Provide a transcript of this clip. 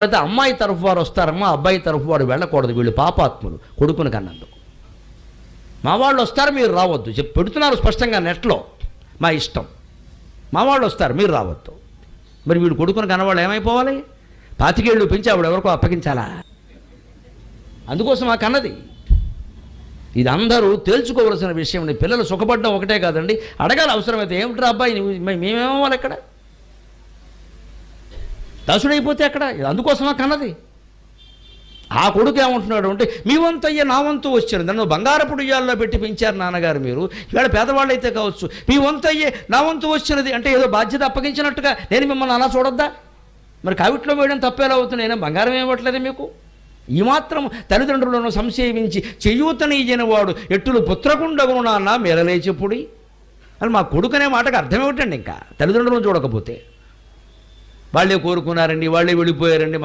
అయితే అమ్మాయి తరఫు వారు వస్తారమ్మా, అబ్బాయి తరఫు వారు వెళ్ళకూడదు, వీళ్ళు పాపాత్ములు కొడుకుని కన్నందుకు. మా వాళ్ళు వస్తారు మీరు రావద్దు పెడుతున్నారు స్పష్టంగా నెట్లో. మా ఇష్టం, మా వాళ్ళు వస్తారు మీరు రావద్దు. మరి వీళ్ళు కొడుకుని కన్నవాళ్ళు ఏమైపోవాలి? 25 ఏళ్ళు పెంచి ఆవిడ ఎవరికో అప్పగించాలా? అందుకోసం ఆ కన్నది. ఇది అందరూ తేల్చుకోవలసిన విషయం. పిల్లలు సుఖపడడం ఒకటే కాదండి, అడగాలి అవసరమైతే. ఏమిట్రా అబ్బాయి మేమేమవ్వాలి ఎక్కడ? దాసుడైపోతే ఎక్కడ? అందుకోసమా కన్నది. ఆ కొడుకు ఏమంటున్నాడు అంటే, మీ వంతు అయ్యే నా వంతు వచ్చాను, నన్ను బంగారపు ఉయ్యాల్లో పెట్టి పెంచారు నాన్నగారు మీరు, ఇవాళ పేదవాళ్ళు అయితే కావచ్చు, మీ వంతు అయ్యే నా వంతు వచ్చినది అంటే ఏదో బాధ్యత అప్పగించినట్టుగా నేను మిమ్మల్ని అలా చూడొద్దా? మరి కావిట్లో వేయడం తప్పేలా అవుతుంది? నేను బంగారం ఏమివ్వట్లేదు మీకు. ఈ మాత్రం తల్లిదండ్రులను సంసేవించి చెయ్యూతనీయని వాడు ఎట్టులు పుత్రకుండగును నాన్న మేరలేచెప్పుడి అని మా కొడుకునే మాటకు అర్థం ఏమిటండి? ఇంకా తల్లిదండ్రులను చూడకపోతే వాళ్ళే కోరుకున్నారండి, వాళ్ళే వెళ్ళిపోయారండి.